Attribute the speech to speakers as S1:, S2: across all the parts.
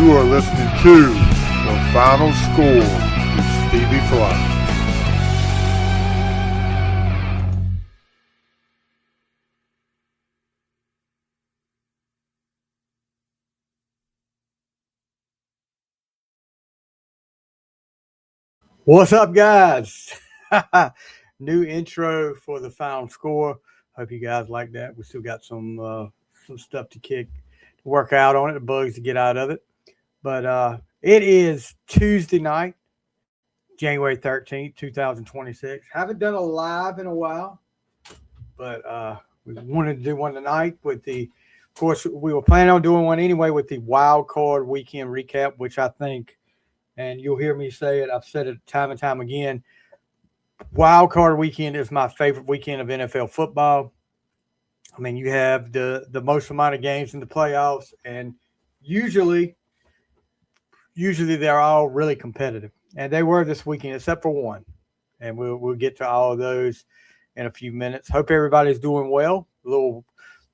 S1: You are listening to The Final Score with Stevie Fly.
S2: What's up, guys? New intro for The Final Score. Hope you guys like that. We still got some stuff to work out on it, the bugs to get out of it. But it is Tuesday night, January 13th, 2026. Haven't done a live in a while, but we wanted to do one tonight with of course, we were planning on doing one anyway with the Wildcard weekend recap, which I think, and you'll hear me say it, I've said it time and time again, Wild Card weekend is my favorite weekend of NFL football. I mean, you have the most amount of games in the playoffs, and usually they're all really competitive, and they were this weekend except for one, and we'll get to all of those in a few minutes. Hope everybody's doing well. A little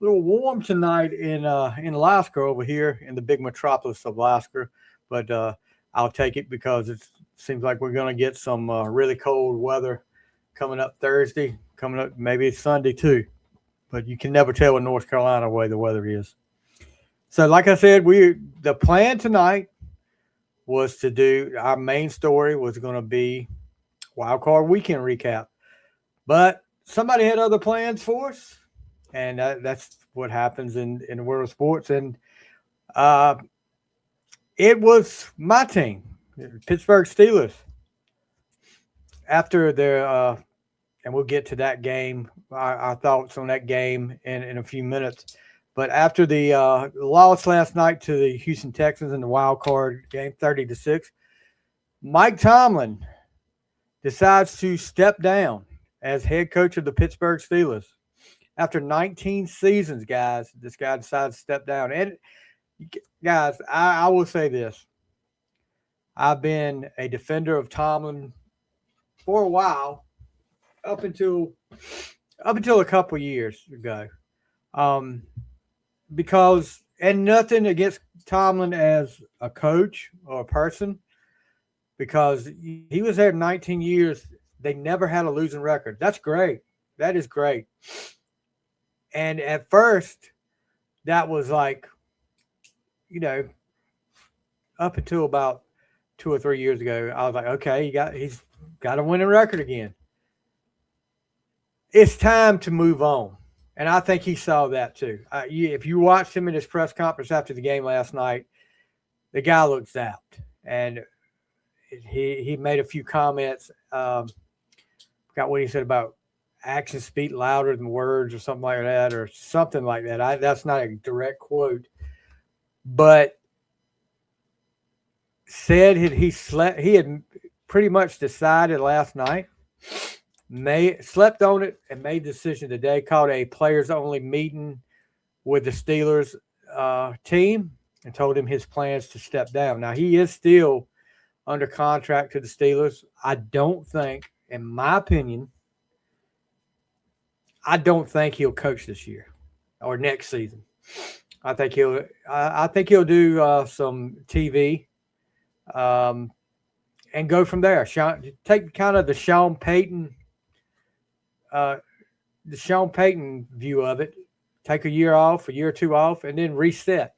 S2: warm tonight in Alaska over here in the big metropolis of Alaska, but I'll take it because it seems like we're going to get some really cold weather coming up Thursday, coming up maybe Sunday too. But you can never tell in North Carolina the way the weather is. So like I said, the plan tonight was to do, our main story was going to be Wild Card weekend recap. But somebody had other plans for us, and that's what happens in the world of sports. And it was my team, Pittsburgh Steelers. After their, and we'll get to that game, our thoughts on that game in a few minutes. But after the loss last night to the Houston Texans in the wild card game, 30-6, Mike Tomlin decides to step down as head coach of the Pittsburgh Steelers. After 19 seasons, guys, this guy decides to step down. And guys, I will say this. I've been a defender of Tomlin for a while, up until a couple years ago. Because, and nothing against Tomlin as a coach or a person, because he was there 19 years. They never had a losing record. That's great. That is great. And at first, that was like, up until about 2 or 3 years ago, I was like, okay, he's got a winning record again. It's time to move on. And I think he saw that too. If you watched him in his press conference after the game last night, the guy looked zapped. And he made a few comments. Forgot what he said about actions speak louder than words or something like that, or something like that. That's not a direct quote. But said he had pretty much decided last night, slept on it and made the decision today, called a players-only meeting with the Steelers team and told him his plans to step down. Now, he is still under contract to the Steelers. I don't think, in my opinion, he'll coach this year or next season. I think he'll do some TV and go from there. Take kind of the Sean Payton view of it. Take a year or two off, and then reset.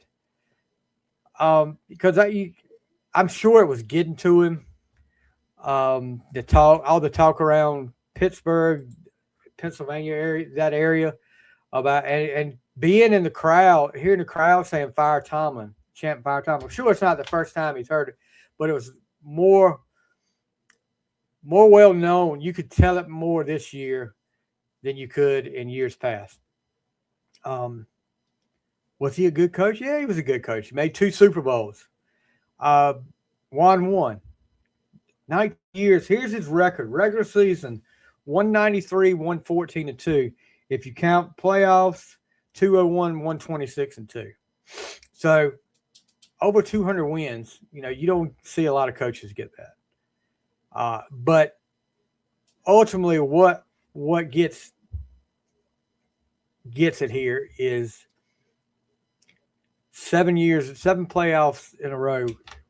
S2: Because I'm sure it was getting to him. All the talk around Pittsburgh, Pennsylvania area about and being in the crowd, hearing the crowd saying "Fire Tomlin," chant "Fire Tomlin." I'm sure it's not the first time he's heard it, but it was more well known. You could tell it more this year than you could in years past. Was he a good coach? Yeah, he was a good coach. He made 2 Super Bowls. Won one. 9 years. Here's his record. Regular season, 193, 114 and 2. If you count playoffs, 201, 126 and 2. So over 200 wins. You don't see a lot of coaches get that. But ultimately, what gets it here is 7 years, 7 playoffs in a row,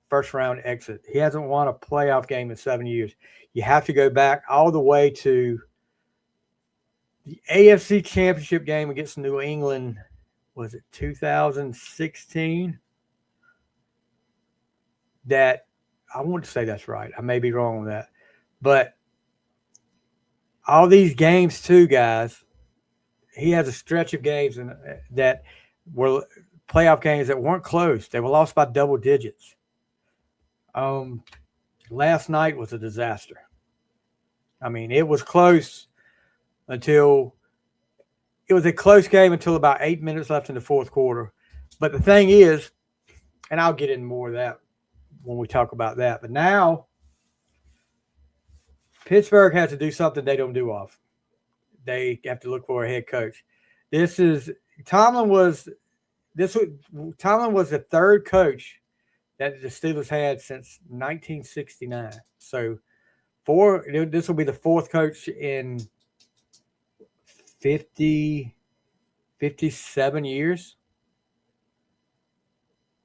S2: first round exit. He hasn't won a playoff game in 7 years. You have to go back all the way to the AFC Championship game against New England. Was it 2016? That I want to say that's right. I may be wrong on that. But all these games too, guys, he has a stretch of games that were playoff games that weren't close. They were lost by double digits. Last night was a disaster. I mean, it was close until it was a close game until about 8 minutes left in the fourth quarter. But the thing is, and I'll get into more of that when we talk about that. But now Pittsburgh has to do something they don't do often. They have to look for a head coach. Tomlin was the third coach that the Steelers had since 1969. So this will be the fourth coach in 57 years.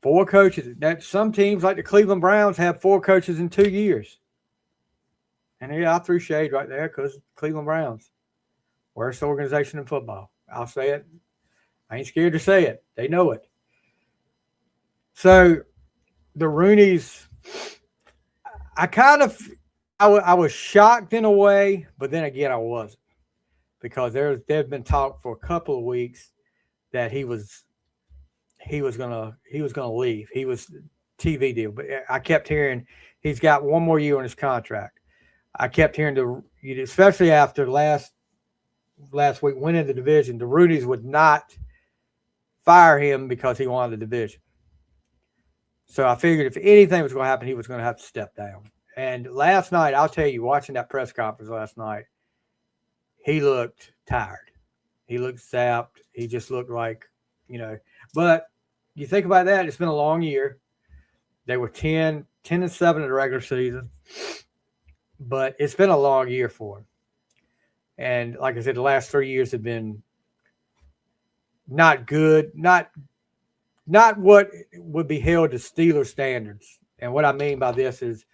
S2: 4 coaches. That some teams like the Cleveland Browns have 4 coaches in 2 years. And I threw shade right there because Cleveland Browns, worst organization in football. I'll say it. I ain't scared to say it. They know it. So the Rooneys, I was shocked in a way, but then again I wasn't, because there's been talk for a couple of weeks that he was gonna leave. He was TV deal, but I kept hearing he's got one more year on his contract. I kept hearing especially after last week winning the division, the Rooneys would not fire him because he wanted the division. So I figured if anything was going to happen, he was going to have to step down. And last night, I'll tell you, watching that press conference last night, he looked tired. He looked sapped. He just looked like, but you think about that, it's been a long year. They were 10-7 in the regular season, but it's been a long year for him. And like I said, the last 3 years have been not good, not what would be held to Steelers standards. And what I mean by this is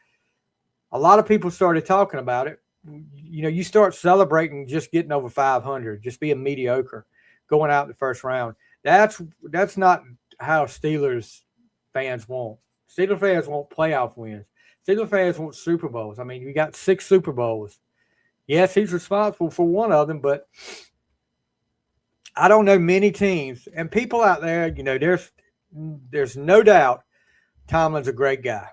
S2: a lot of people started talking about it. You start celebrating just getting over 500, just being mediocre, going out in the first round. That's not how Steelers fans want. Steelers fans want playoff wins. Steelers fans want Super Bowls. I mean, you got 6 Super Bowls. Yes, he's responsible for one of them, but I don't know many teams and people out there. There's no doubt Tomlin's a great guy.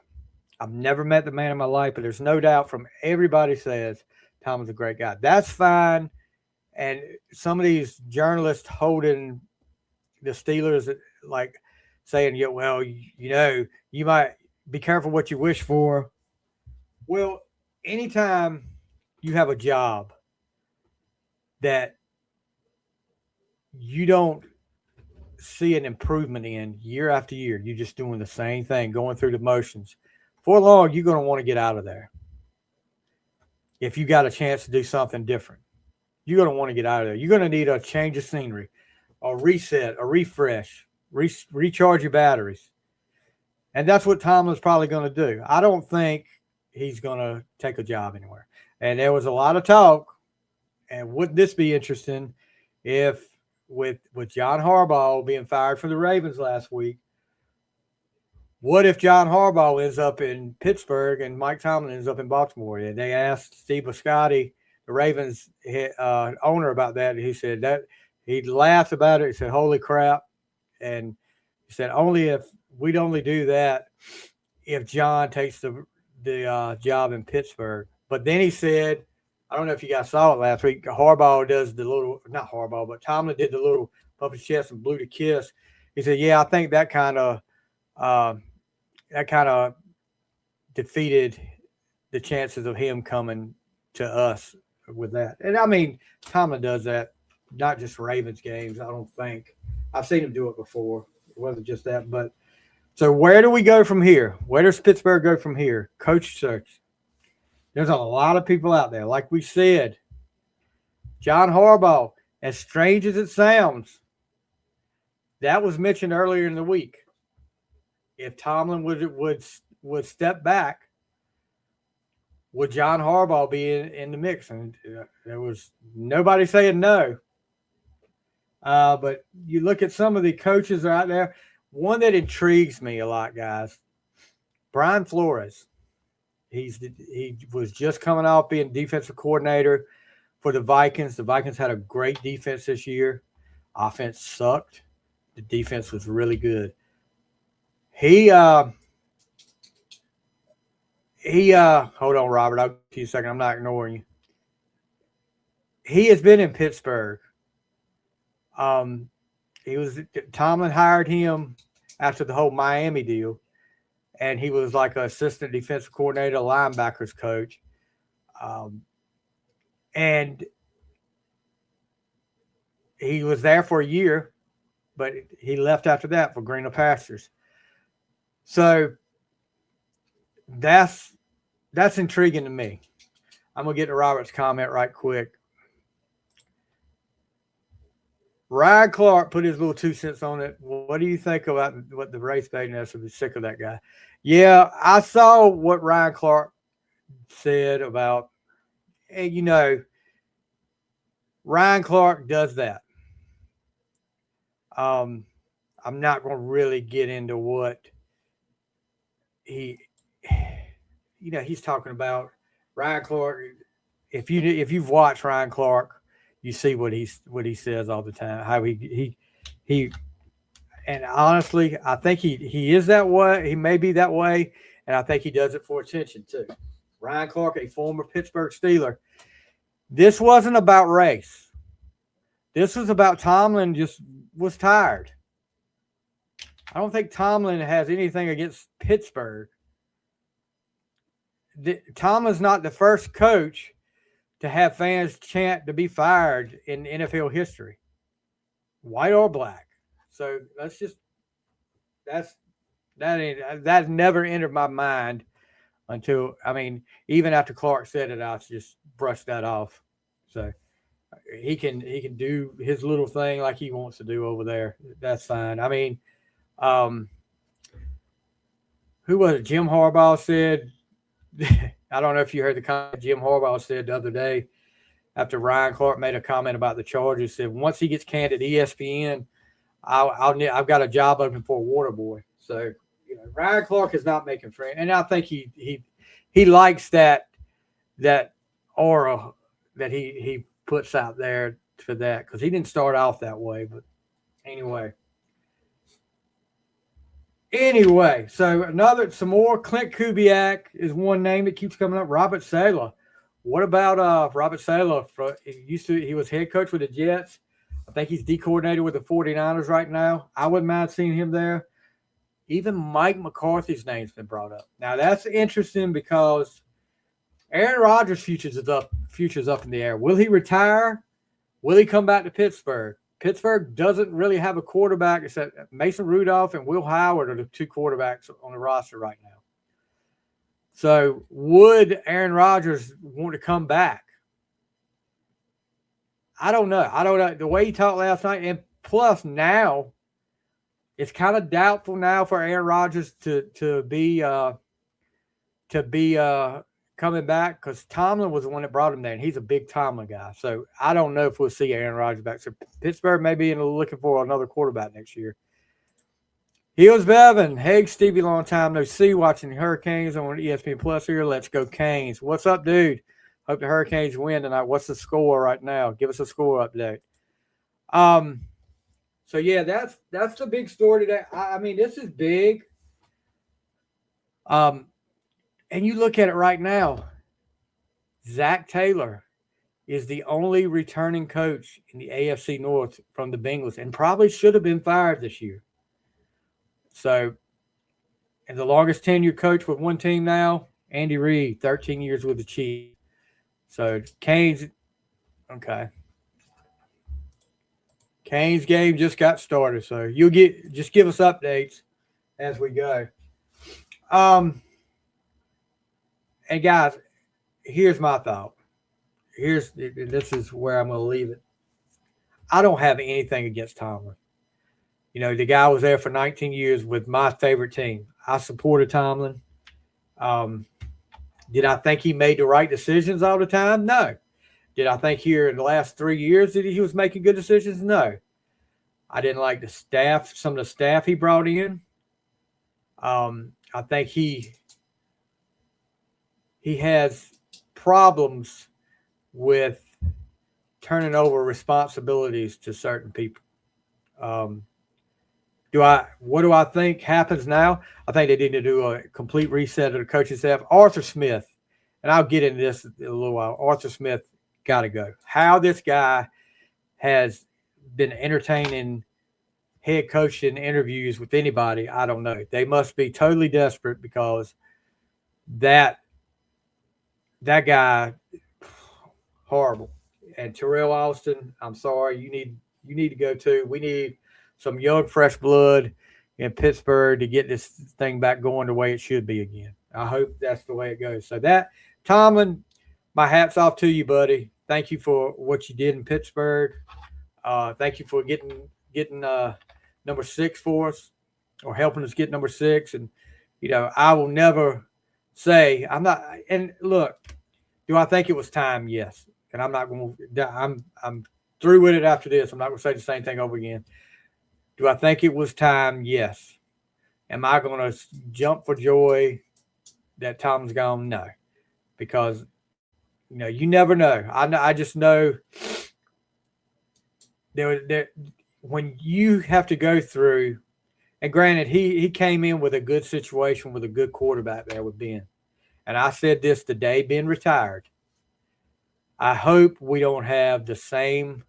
S2: I've never met the man in my life, but there's no doubt from everybody says Tomlin's a great guy. That's fine. And some of these journalists holding the Steelers, like saying, yeah, well, you might be careful what you wish for. Well, anytime you have a job that you don't see an improvement in year after year, you're just doing the same thing, going through the motions. For long, you're going to want to get out of there. If you got a chance to do something different, you're going to want to get out of there. You're going to need a change of scenery, a reset, a refresh, recharge your batteries. And that's what Tomlin's probably going to do. I don't think he's going to take a job anywhere. And there was a lot of talk, and wouldn't this be interesting if with John Harbaugh being fired from the Ravens last week, what if John Harbaugh ends up in Pittsburgh and Mike Tomlin ends up in Baltimore? And they asked Steve Bisciotti, the Ravens owner, about that. And he said that he laughed about it. He said, holy crap. And he said, we'd only do that if John takes the job in Pittsburgh. But then he said, I don't know if you guys saw it last week, Harbaugh does not Harbaugh, but Tomlin did the little puff his chest and blew the kiss. He said, yeah, I think that kind of defeated the chances of him coming to us with that. And I mean, Tomlin does that, not just Ravens games, I don't think. I've seen him do it before. It wasn't just that. But so where do we go from here? Where does Pittsburgh go from here? Coach search. There's a lot of people out there. Like we said, John Harbaugh, as strange as it sounds, that was mentioned earlier in the week. if Tomlin would step back, would John Harbaugh be in the mix? And there was nobody saying no. But you look at some of the coaches that are out there. One that intrigues me a lot, guys, Brian Flores. He was just coming off being defensive coordinator for the Vikings. The Vikings had a great defense this year. Offense sucked. The defense was really good. He hold on, Robert. I'll give you a second. I'm not ignoring you. He has been in Pittsburgh. Tomlin hired him after the whole Miami deal, and he was like an assistant defensive coordinator, linebackers coach. And he was there for a year, but he left after that for greener pastures. So that's intriguing to me. I'm going to get to Robert's comment right quick. Ryan Clark put his little 2 cents on it. What do you think about what the race baiting is? I'm sick of that guy. Yeah, I saw what Ryan Clark said about, and Ryan Clark does that. I'm not going to really get into what he's talking about. Ryan Clark. If you've watched Ryan Clark, you see what he says all the time. How he and honestly, I think he is that way. He may be that way, and I think he does it for attention too. Ryan Clark, a former Pittsburgh Steeler. This wasn't about race. This was about Tomlin just was tired. I don't think Tomlin has anything against Pittsburgh. Tomlin's not the first coach to have fans chant to be fired in NFL history, white or black. So that never entered my mind until, even after Clark said it, I just brushed that off. So he can do his little thing like he wants to do over there. That's fine. Who was it? Jim Harbaugh said, I don't know if you heard the comment Jim Harbaugh said the other day after Ryan Clark made a comment about the Chargers. Said once he gets canned at ESPN, I've got a job open for a water boy. So Ryan Clark is not making friends, and I think he likes that aura that he puts out there for that, because he didn't start off that way. But anyway, so some more. Clint Kubiak is one name that keeps coming up. Robert Saleh. What about Robert Saleh? He was head coach with the Jets. I think he's D-coordinator with the 49ers right now. I wouldn't mind seeing him there. Even Mike McCarthy's name's been brought up. Now that's interesting because Aaron Rodgers' future's up in the air. Will he retire? Will he come back to Pittsburgh? Pittsburgh doesn't really have a quarterback except Mason Rudolph and Will Howard are the two quarterbacks on the roster right now. So would Aaron Rodgers want to come back? I don't know. The way he talked last night, and plus now, it's kind of doubtful now for Aaron Rodgers to be coming back, because Tomlin was the one that brought him there, and he's a big Tomlin guy. So I don't know if we'll see Aaron Rodgers back. So Pittsburgh may be looking for another quarterback next year. Heels Bevan. Hey, Stevie, long time no see. Watching the Hurricanes on ESPN Plus here. Let's go Canes. What's up, dude? Hope the Hurricanes win tonight. What's the score right now? Give us a score update. So yeah, that's the big story today. This is big. And you look at it right now, Zach Taylor is the only returning coach in the AFC North from the Bengals, and probably should have been fired this year. So, and the longest tenured coach with one team now, Andy Reid, 13 years with the Chiefs. So, Canes game just got started. So, just give us updates as we go. And guys, here's my thought. This is where I'm going to leave it. I don't have anything against Tomlin. The guy was there for 19 years with my favorite team. I supported Tomlin. Um, did I think he made the right decisions all the time? No. Did I think here in the last 3 years that he was making good decisions? No. I didn't like the staff, some of the staff he brought in. I think he has problems with turning over responsibilities to certain people. Um, what do I think happens now? I think they need to do a complete reset of the coaching staff. Arthur Smith, and I'll get into this in a little while. Arthur Smith got to go. How this guy has been entertaining head coaching interviews with anybody, I don't know. They must be totally desperate because that guy, horrible. And Terrell Austin, I'm sorry, you need to go too. We need some young, fresh blood in Pittsburgh to get this thing back going the way it should be again. I hope that's the way it goes. So that Tomlin, my hat's off to you, buddy. Thank you for what you did in Pittsburgh. Thank you for getting number 6 for us, or helping us get number 6. And I will never say I'm not. And look, do I think it was time? Yes. And I'm not going to. I'm through with it after this. I'm not going to say the same thing over again. Do I think it was time? Yes. Am I going to jump for joy that Tom's gone? No, because you never know. I just know there when you have to go through. And granted, he came in with a good situation with a good quarterback there with Ben. And I said this the day Ben retired. I hope we don't have the same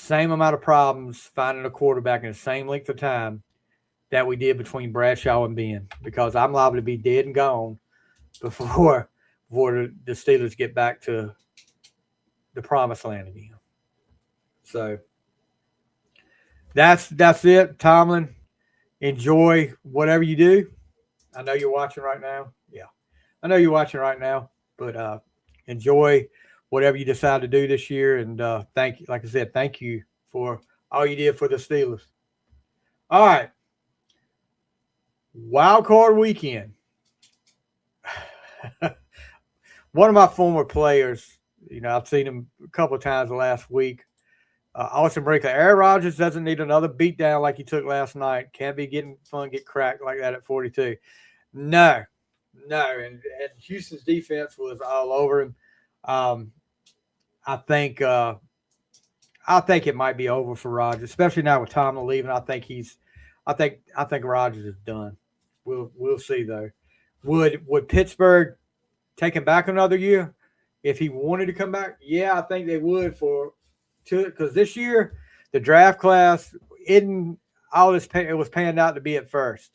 S2: amount of problems finding a quarterback in the same length of time that we did between Bradshaw and Ben, because I'm liable to be dead and gone before the Steelers get back to the promised land again. So that's it. Tomlin, enjoy whatever you do. I know you're watching right now. Yeah, I know you're watching right now, but enjoy whatever you decide to do this year. And thank you. Like I said, thank you for all you did for the Steelers. All right. Wildcard weekend. One of my former players, I've seen him a couple of times the last week. Austin Brinkley. Aaron Rodgers doesn't need another beatdown like he took last night. Can't be get cracked like that at 42. No. And Houston's defense was all over him. I think it might be over for Rodgers, especially now with Tomlin leaving. I think Rodgers is done. We'll see though. Would Pittsburgh take him back another year if he wanted to come back? Yeah, I think they would because this year the draft class isn't all this. It was panned out to be at first.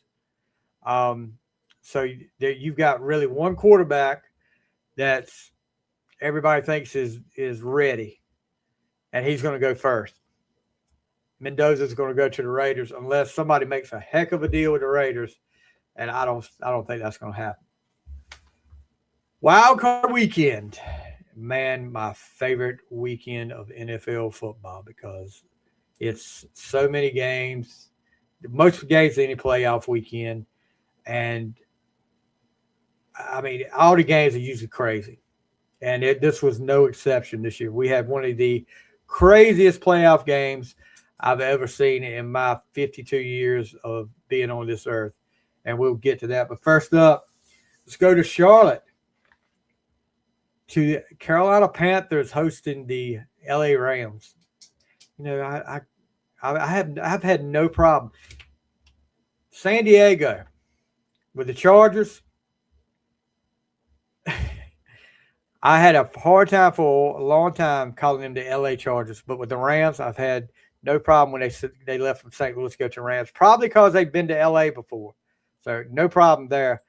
S2: So you've got really one quarterback that's everybody thinks is ready, and he's going to go first. Mendoza's going to go to the Raiders unless somebody makes a heck of a deal with the Raiders, and I don't think that's going to happen. Wild card weekend, man, my favorite weekend of NFL football because it's so many games, most games any playoff weekend, and I mean all the games are usually crazy. And this was no exception this year. We had one of the craziest playoff games I've ever seen in my 52 years of being on this earth. And we'll get to that. But first up, let's go to Charlotte. To the Carolina Panthers hosting the LA Rams. I've had no problem. San Diego with the Chargers. I had a hard time for a long time calling them the LA Chargers, but with the Rams, I've had no problem when they left from St. Louis to go to Rams, probably because they've been to LA before. So no problem there.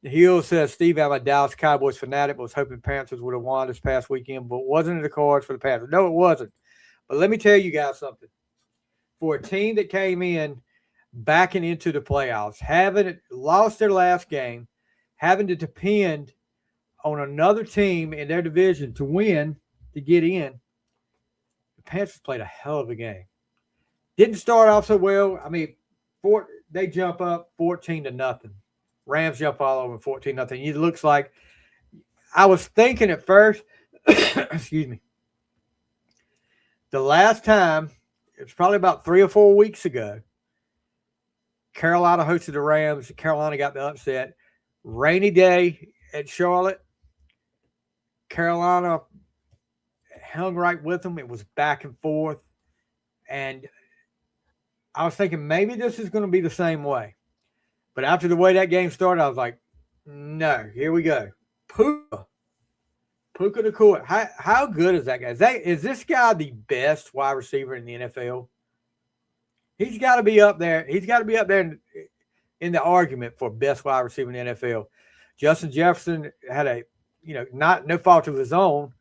S2: Hill says, Steve, I'm a Dallas Cowboys fanatic, was hoping Panthers would have won this past weekend, but wasn't in the cards for the Panthers. No, it wasn't. But let me tell you guys something. For a team that came in backing into the playoffs, having lost their last game, having to depend on another team in their division to win, to get in, the Panthers played a hell of a game. Didn't start off so well. I mean, they jump up 14-0. Rams jump all over 14-0. It looks like I was thinking at first, excuse me, the last time, it's probably about 3 or 4 weeks ago, Carolina hosted the Rams. Carolina got the upset. Rainy day at Charlotte. Carolina hung right with them. It was back and forth. And I was thinking maybe this is going to be the same way. But after the way that game started, I was like, no, here we go. Puka Nacua. How good is that guy? Is this guy the best wide receiver in the NFL? He's got to be up there. He's got to be up there in the argument for best wide receiver in the NFL. Justin Jefferson had no fault of his own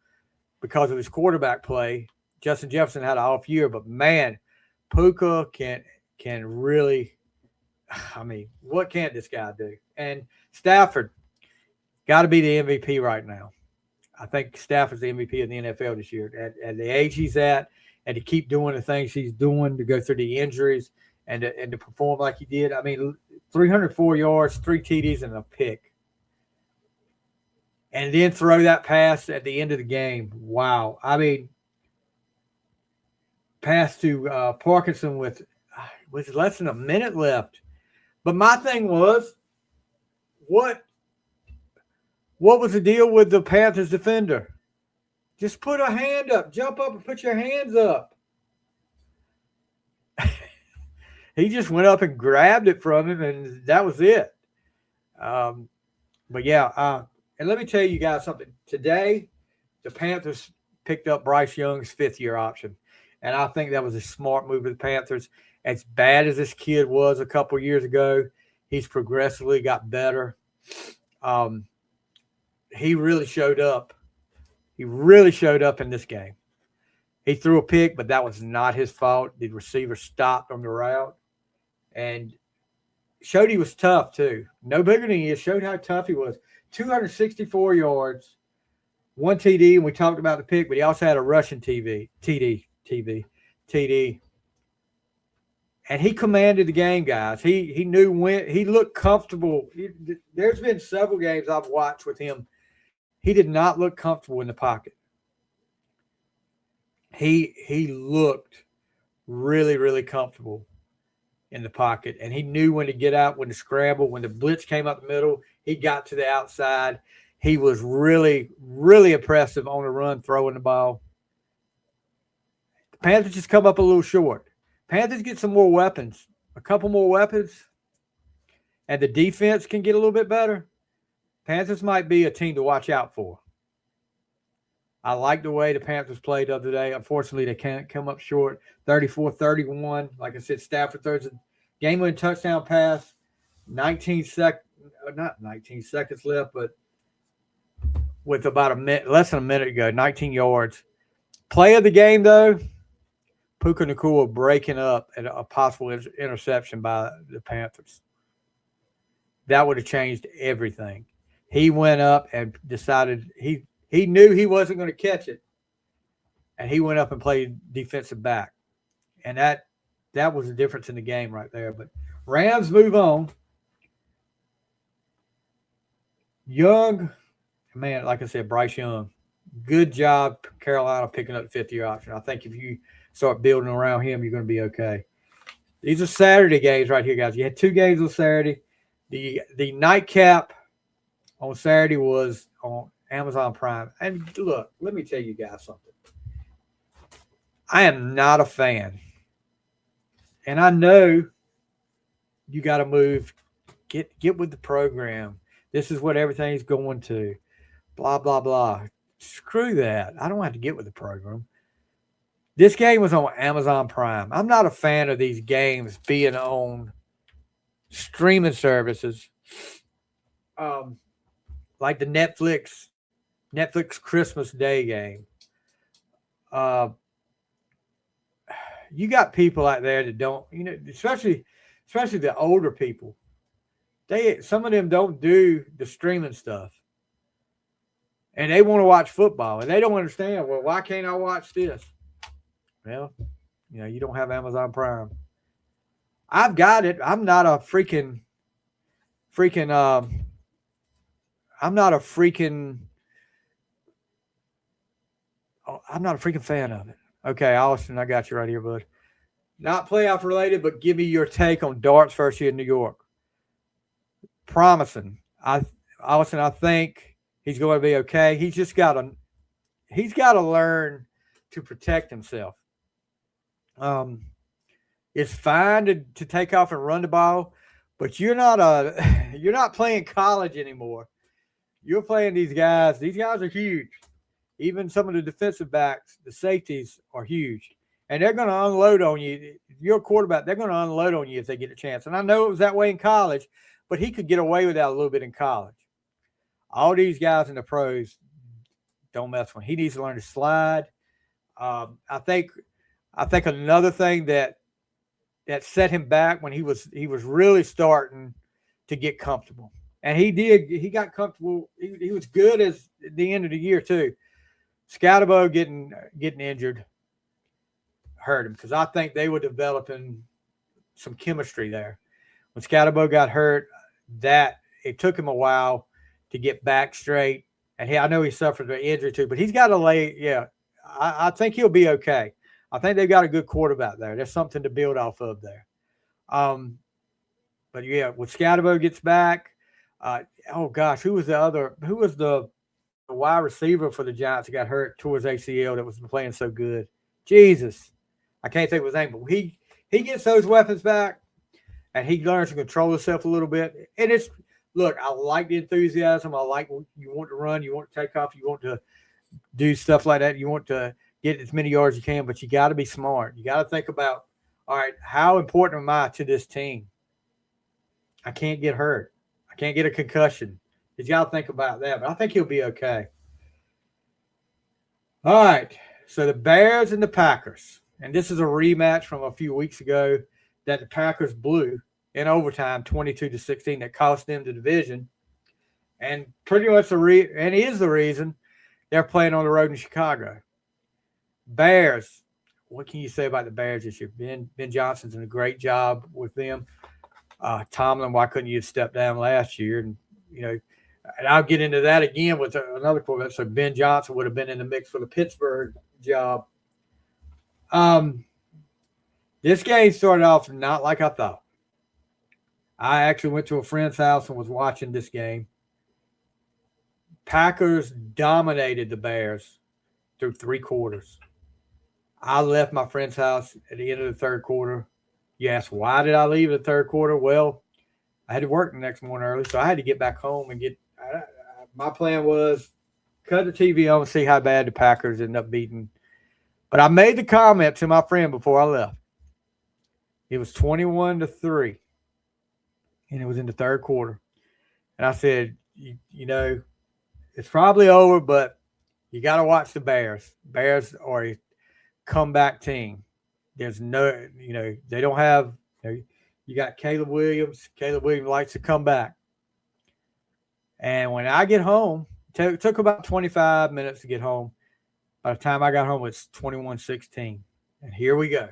S2: because of his quarterback play. Justin Jefferson had an off year, but man, Puka can really. I mean, what can't this guy do? And Stafford got to be the MVP right now. I think Stafford's the MVP of the NFL this year. At the age he's at, and to keep doing the things he's doing, to go through the injuries, and to perform like he did. I mean, 304 yards, 3 TDs, and a pick. And then throw that pass at the end of the game. Wow. I mean, pass to Parkinson with less than a minute left. But my thing was, what was the deal with the Panthers defender? Just put a hand up. Jump up and put your hands up. He just went up and grabbed it from him, and that was it. But yeah, and let me tell you guys something. Today, the Panthers picked up Bryce Young's 5th-year option, and I think that was a smart move of the Panthers. As bad as this kid was a couple years ago, he's progressively got better. He really showed up. He really showed up in this game. He threw a pick, but that was not his fault. The receiver stopped on the route and showed he was tough too. No bigger than he is. Showed how tough he was. 264 yards, 1 TD, and we talked about the pick, but he also had a rushing TD. And he commanded the game, guys. He knew when. He looked comfortable. There's been several games I've watched with him. He did not look comfortable in the pocket. He looked really, really comfortable in the pocket. And he knew when to get out, when to scramble. When the blitz came up the middle, he got to the outside. He was really, really impressive on the run, throwing the ball. The Panthers just come up a little short. Panthers get some more weapons, a couple more weapons, and the defense can get a little bit better. Panthers might be a team to watch out for. I like the way the Panthers played the other day. Unfortunately, they can't come up short. 34-31. Like I said, Stafford throws a game-winning touchdown pass. 19 seconds left, but with about a minute, less than a minute to go, 19 yards. Play of the game, though, Puka Nacua breaking up at a possible interception by the Panthers. That would have changed everything. He went up and decided he knew he wasn't going to catch it, and he went up and played defensive back. And that was the difference in the game right there. But Rams move on. Young, man, like I said, Bryce Young, good job, Carolina, picking up the 5th-year option. I think if you start building around him, you're going to be okay. These are Saturday games right here, guys. You had 2 games on Saturday. The nightcap on Saturday was on Amazon Prime. And look, let me tell you guys something. I am not a fan. And I know you got to move. Get with the program. This is what everything's going to. Blah, blah, blah. Screw that. I don't have to get with the program. This game was on Amazon Prime. I'm not a fan of these games being on streaming services. Like the Netflix Christmas Day game. You got people out there that don't, especially the older people. Some of them don't do the streaming stuff. And they want to watch football. And they don't understand, well, why can't I watch this? Well, You don't have Amazon Prime. I've got it. I'm not a freaking. I'm not a freaking. I'm not a freaking fan of it. Okay, Austin, I got you right here, bud. Not playoff related, but give me your take on Dart's first year in New York. Promising. Austin, I think he's going to be okay. He's got to learn to protect himself. Um, it's fine to take off and run the ball, but you're not playing college anymore. You're playing these guys. These guys are huge. Even some of the defensive backs, the safeties are huge. And they're going to unload on you. If you're a quarterback, they're going to unload on you if they get a chance. And I know it was that way in college, but he could get away with that a little bit in college. All these guys in the pros don't mess with him. He needs to learn to slide. I think another thing that set him back when he was really starting to get comfortable. And he got comfortable. He was good at the end of the year too. Scatterbo getting injured hurt him because I think they were developing some chemistry there. When Scatterbo got hurt, that it took him a while to get back straight. And I know he suffered an injury too, but he's got to lay. Yeah, I think he'll be okay. I think they've got a good quarterback there. There's something to build off of there. But yeah, when Scatterbo gets back, oh gosh, who was the wide receiver for the Giants that got hurt towards ACL that was playing so good? Jesus, I can't think of his name, but he gets those weapons back, and he learns to control himself a little bit. And look, I like the enthusiasm. I like you want to run, you want to take off, you want to do stuff like that. You want to get as many yards as you can, but you got to be smart. You got to think about, all right, how important am I to this team? I can't get hurt. I can't get a concussion. You got to think about that, but I think he'll be okay. All right, so the Bears and the Packers, and this is a rematch from a few weeks ago that the Packers blew in overtime, 22-16, that cost them the division, and pretty much is the reason they're playing on the road in Chicago. Bears, what can you say about the Bears this year? Ben Johnson's done a great job with them. Tomlin, why couldn't you have stepped down last year? And and I'll get into that again with another quarterback. So Ben Johnson would have been in the mix for the Pittsburgh job. This game started off not like I thought. I actually went to a friend's house and was watching this game. Packers dominated the Bears through 3 quarters. I left my friend's house at the end of the third quarter. You ask, why did I leave the third quarter? Well, I had to work the next morning early, so I had to get back home and my plan was cut the TV on and see how bad the Packers end up beating. But I made the comment to my friend before I left. It was 21-3, and it was in the third quarter. And I said, it's probably over, but you got to watch the Bears. Bears are a comeback team. There's no, they don't have, you got Caleb Williams. Caleb Williams likes to come back. And when I get home, it took about 25 minutes to get home. By the time I got home, it's 21-16. And here we go.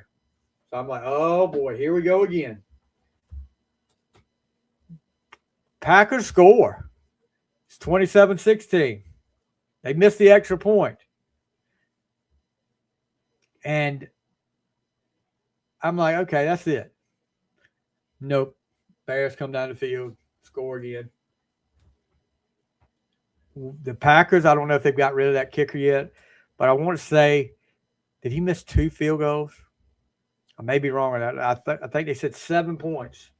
S2: So I'm like, oh, boy, here we go again. Packers score. It's 27-16. They missed the extra point. And I'm like, okay, that's it. Nope. Bears come down the field, score again. The Packers, I don't know if they've got rid of that kicker yet, but I want to say, did he miss 2 field goals? I may be wrong on that. I think they said 7 points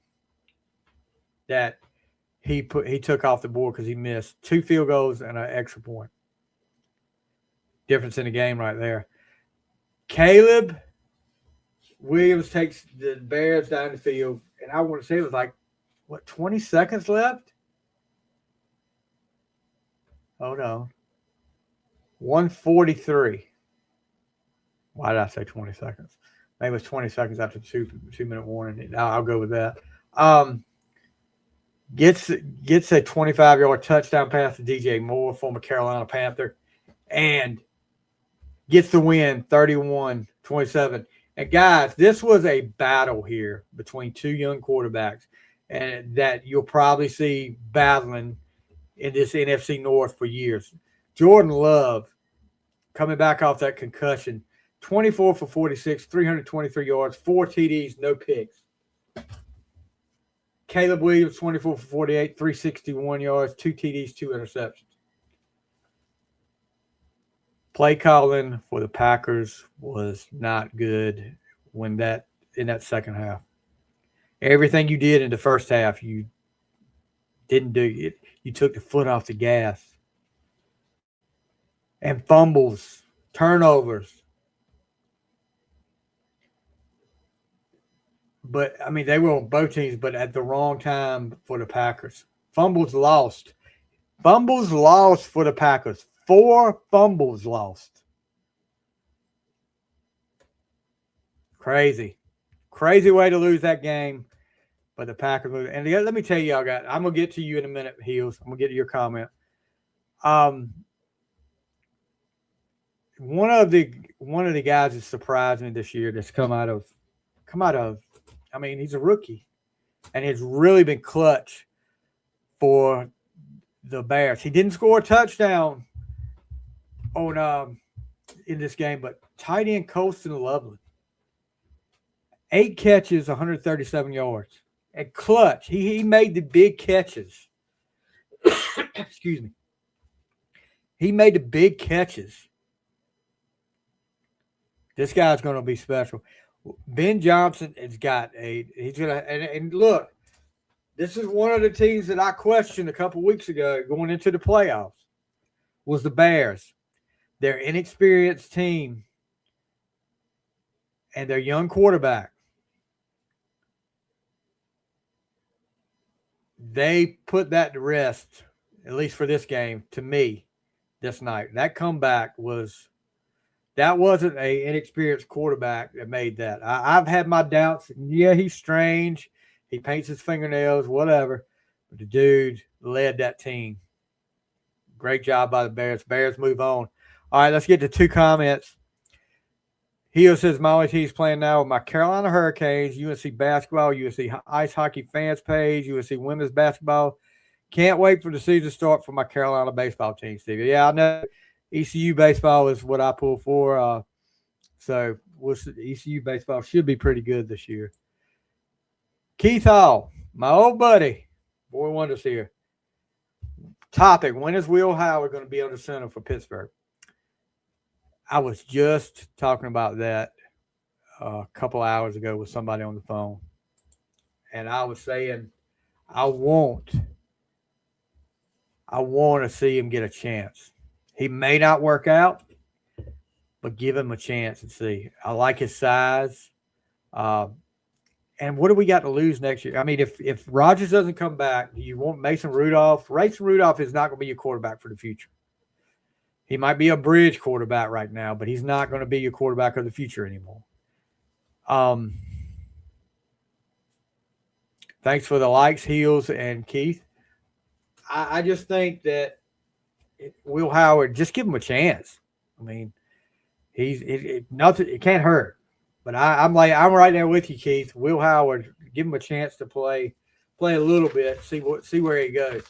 S2: that he took off the board because he missed 2 field goals and an extra point. Difference in the game right there. Caleb Williams takes the Bears down the field, and I want to say it was like, 20 seconds left? Hold on. 1:43. Why did I say 20 seconds? Maybe it was 20 seconds after the 2-minute warning. I'll go with that. Gets a 25-yard touchdown pass to DJ Moore, former Carolina Panther, and gets the win 31-27. And guys, this was a battle here between two young quarterbacks, and that you'll probably see battling in this NFC North for years. Jordan Love coming back off that concussion, 24 for 46, 323 yards, 4 TDs, no picks. Caleb Williams, 24 for 48, 361 yards, 2 TDs, 2 interceptions. Play calling for the Packers was not good in that second half. Everything you did in the first half, you didn't do it. You took the foot off the gas. And fumbles, turnovers. But, I mean, they were on both teams, but at the wrong time for the Packers. Fumbles lost. Fumbles lost for the Packers. 4 fumbles lost. Crazy. Crazy way to lose that game. But the Packers lose. And let me tell you, I'm going to get to you in a minute, Heels. I'm going to get to your comment. One of the guys that surprised me this year that's come out of, I mean, he's a rookie. And he's really been clutch for the Bears. He didn't score a touchdown in this game, but tight end Colston Loveland. 8 catches, 137 yards. And clutch. He made the big catches. Excuse me. He made the big catches. This guy's going to be special. Ben Johnson has got he's going to, and look, this is one of the teams that I questioned a couple weeks ago going into the playoffs was the Bears. Their inexperienced team and their young quarterback. They put that to rest, at least for this game, to me, this night. That comeback that wasn't an inexperienced quarterback that made that. I've had my doubts. Yeah, he's strange. He paints his fingernails, whatever. But the dude led that team. Great job by the Bears. Bears move on. All right, let's get to 2 comments. Heo says, my only team's playing now with my Carolina Hurricanes, UNC basketball, UNC ice hockey fans page, UNC women's basketball. Can't wait for the season to start for my Carolina baseball team, Stevie. Yeah, I know ECU baseball is what I pull for. So ECU baseball should be pretty good this year. Keith Hall, my old buddy, Boy Wonders here. Topic, when is Will Howard going to be on the center for Pittsburgh? I was just talking about that a couple hours ago with somebody on the phone. And I was saying I want to see him get a chance. He may not work out, but give him a chance and see. I like his size. And what do we got to lose next year? I mean, if Rodgers doesn't come back, do you want Mason Rudolph? Mason Rudolph is not going to be your quarterback for the future. He might be a bridge quarterback right now, but he's not going to be your quarterback of the future anymore. Thanks for the likes, Heels, and Keith. I just think that Will Howard, just give him a chance. I mean, nothing. It can't hurt. But I'm right there with you, Keith. Will Howard, give him a chance to play a little bit, see where he goes.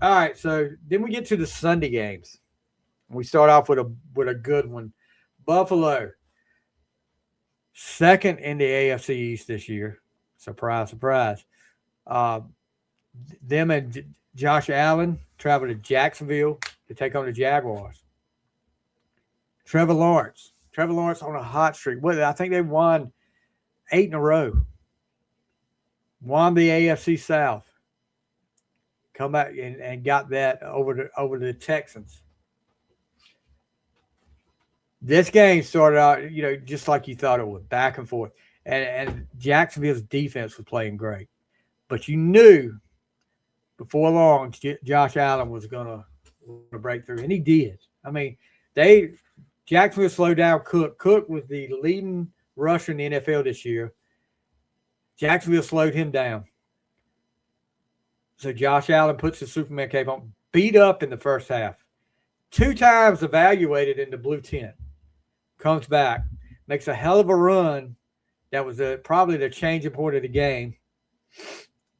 S2: All right, so then we get to the Sunday games. We start off with a good one. Buffalo, second in the AFC East this year. Surprise, surprise. Them and Josh Allen travel to Jacksonville to take on the Jaguars. Trevor Lawrence on a hot streak. I think they won 8 in a row. Won the AFC South. Come back and got that over the Texans. This game started out, just like you thought it would, back and forth. And Jacksonville's defense was playing great. But you knew before long Josh Allen was going to break through, and he did. I mean, Jacksonville slowed down Cook. Cook was the leading rusher in the NFL this year. Jacksonville slowed him down. So Josh Allen puts the Superman cape on, beat up in the first half. 2 times evaluated in the blue tent. Comes back. makes a hell of a run. That was probably the changing point of the game.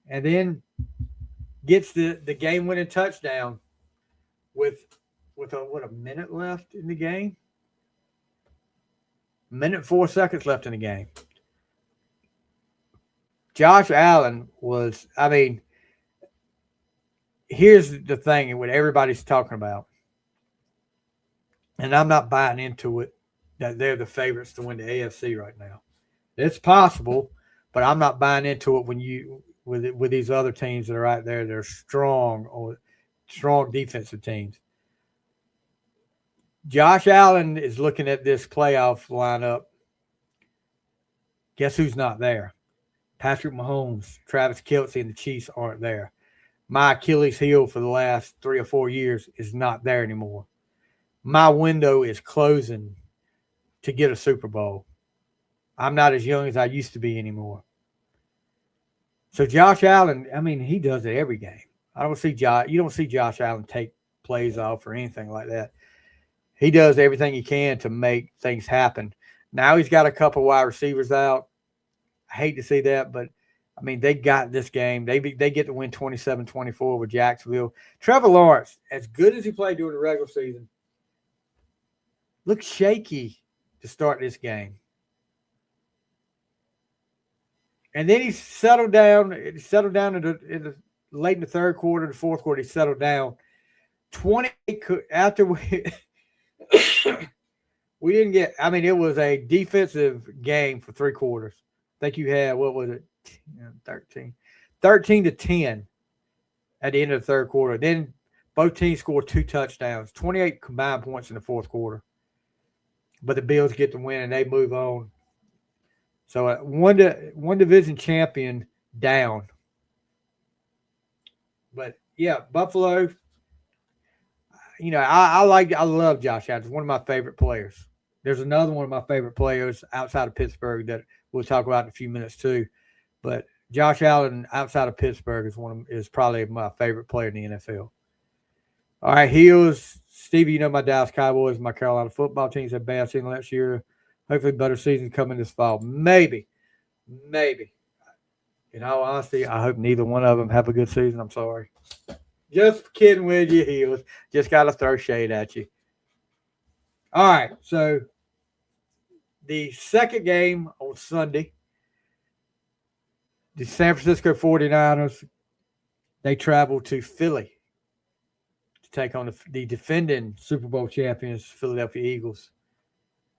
S2: And then gets the game-winning touchdown with a minute left in the game? Minute 4 seconds left in the game. Josh Allen was, I mean, here's the thing what everybody's talking about. And I'm not buying into it that they're the favorites to win the AFC right now. It's possible, but I'm not buying into it when you with these other teams that are right there. They're strong defensive teams. Josh Allen is looking at this playoff lineup. Guess who's not there? Patrick Mahomes, Travis Kelce, and the Chiefs aren't there. My Achilles heel for the last 3 or 4 years is not there anymore. My window is closing to get a Super Bowl. I'm not as young as I used to be anymore. So Josh Allen, I mean, he does it every game. You don't see Josh Allen take plays off or anything like that. He does everything he can to make things happen. Now he's got a couple wide receivers out. I hate to see that, but I mean, they got this game. They get to win 27-24 with Jacksonville. Trevor Lawrence, as good as he played during the regular season, looked shaky to start this game. And then he settled down. He settled down late in the third quarter, the fourth quarter. He settled down. 20 after we we didn't get. I mean, it was a defensive game for 3 quarters. I think you had, what was it, 13-10 at the end of the third quarter. Then both teams scored 2 touchdowns, 28 combined points in the fourth quarter. But the Bills get the win and they move on. So one division champion down. But yeah, Buffalo. You know, I love Josh Allen. He's one of my favorite players. There's another one of my favorite players outside of Pittsburgh that we'll talk about in a few minutes too. But Josh Allen outside of Pittsburgh is probably my favorite player in the NFL. All right, Heels. Stevie, you know my Dallas Cowboys, my Carolina football teams had bad season last year. Hopefully better season coming this fall. Maybe. In all honesty, I hope neither one of them have a good season. I'm sorry. Just kidding with you, Heels. Just got to throw shade at you. All right, so the second game on Sunday, the San Francisco 49ers, they travel to Philly to take on the defending Super Bowl champions, Philadelphia Eagles.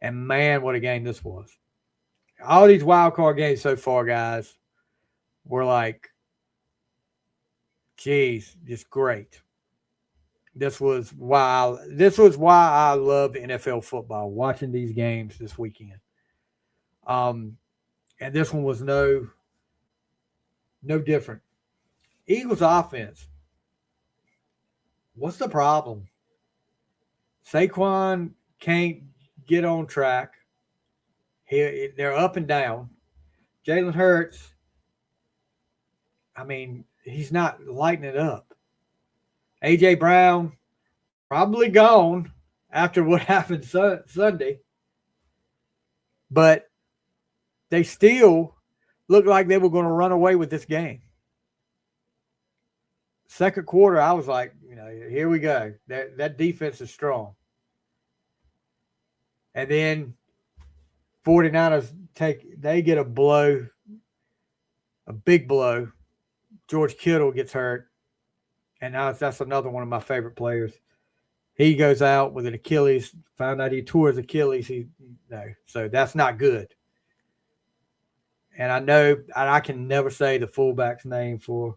S2: And, man, what a game this was. All these wild card games so far, guys, were like, geez, just great. This was why I love NFL football, watching these games this weekend. And this one was no different. Eagles offense. What's the problem? Saquon can't get on track. They're up and down. Jalen Hurts, I mean, he's not lighting it up. A.J. Brown, probably gone after what happened Sunday. But they still looked like they were going to run away with this game. Second quarter, I was like, you know, here we go. That defense is strong. And then 49ers get a blow, a big blow. George Kittle gets hurt. And now that's another one of my favorite players. He goes out with an Achilles, found out he tore his Achilles. So that's not good. And I know I can never say the fullback's name for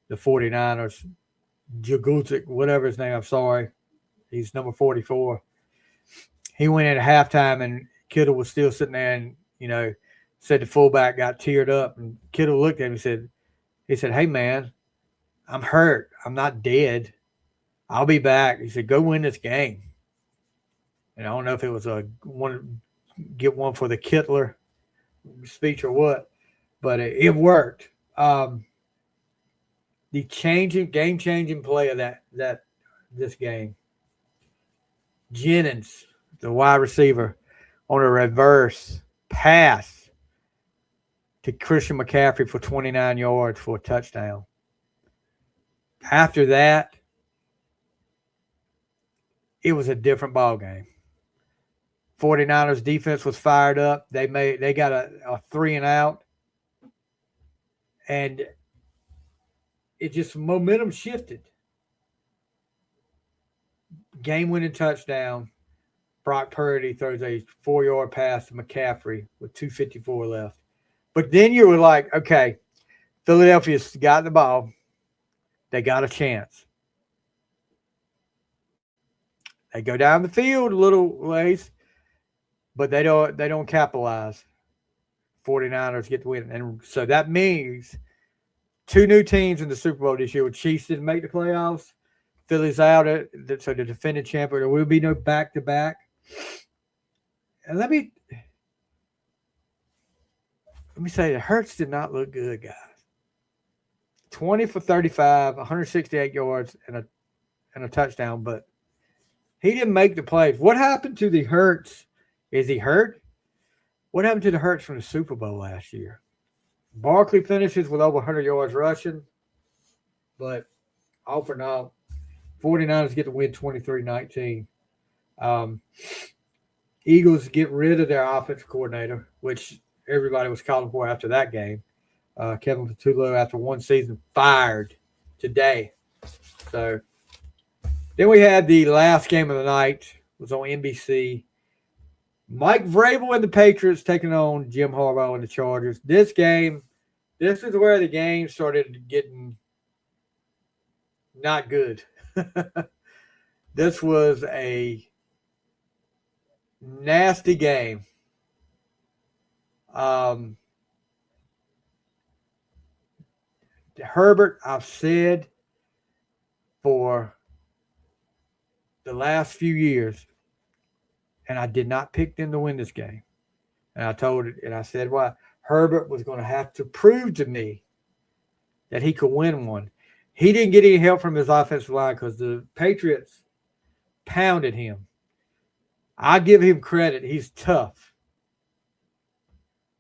S2: the 49ers. Jagutic, whatever his name, I'm sorry. He's number 44. He went in at halftime and Kittle was still sitting there and, you know, said the fullback got teared up. And Kittle looked at him and he said, hey, man, I'm hurt. I'm not dead. I'll be back. He said, go win this game. And I don't know if it was get one for the Kittler speech or what, but it worked. The game-changing play of this game. Jennings, the wide receiver, on a reverse pass to Christian McCaffrey for 29 yards for a touchdown. After that, it was a different ball game. 49ers defense was fired up. They got a 3-and-out. And it just momentum shifted. Game-winning touchdown. Brock Purdy throws a 4-yard pass to McCaffrey with 2:54 left. But then you were like, okay, Philadelphia's got the ball. They got a chance. They go down the field a little ways, but they don't capitalize. 49ers get the win. And so that means two new teams in the Super Bowl this year. With Chiefs didn't make the playoffs. Philly's out. So the defending champion, there will be no back-to-back. And let me say that Hurts did not look good, guys. 20 for 35, 168 yards, and a touchdown, but he didn't make the plays. What happened to the Hurts? Is he hurt? What happened to the Hurts from the Super Bowl last year? Barkley finishes with over 100 yards rushing, but all for naught. 49ers get to win 23-19. Eagles get rid of their offensive coordinator, which everybody was calling for after that game. Kevin Patullo, after one season, fired today. So then we had the last game of the night. It was on NBC. Mike Vrabel and the Patriots taking on Jim Harbaugh and the Chargers. This is where the game started getting not good. This was a nasty game. Herbert, I've said for the last few years, and I did not pick them to win this game. And I told it, and I said why. Herbert was going to have to prove to me that he could win one. He didn't get any help from his offensive line because the Patriots pounded him. I give him credit. He's tough.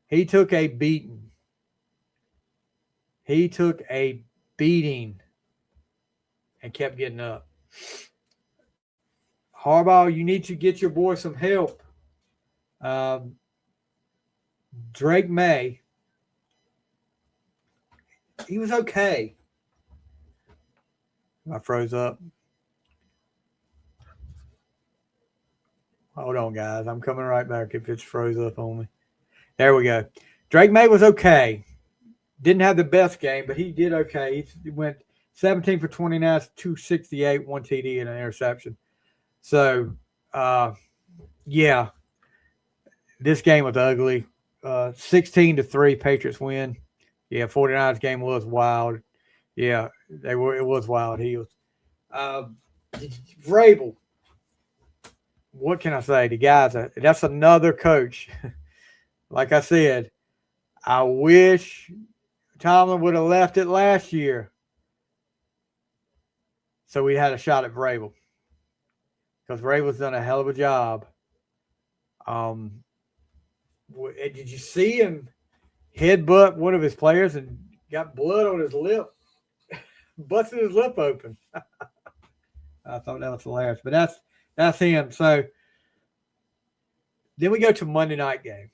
S2: He took a beating. And kept getting up. Harbaugh, you need to get your boy some help. Drake May, he was okay. I froze up. Hold on, guys. I'm coming right back if it's froze up on me. There we go. Drake May was okay. Didn't have the best game, but he did okay. He went 17 for 29, 268, one TD, and an interception. So, yeah, this game was ugly. 16-3, Patriots win. Yeah, 49ers game was wild. Yeah, it was wild. He was Vrabel. What can I say? The guys, that's another coach. Like I said, I wish Tomlin would have left it last year so we had a shot at Vrabel. Because Vrabel's done a hell of a job. Did you see him headbutt one of his players and got blood on his lip? Busted his lip open. I thought that was hilarious. But that's him. So then we go to Monday night game.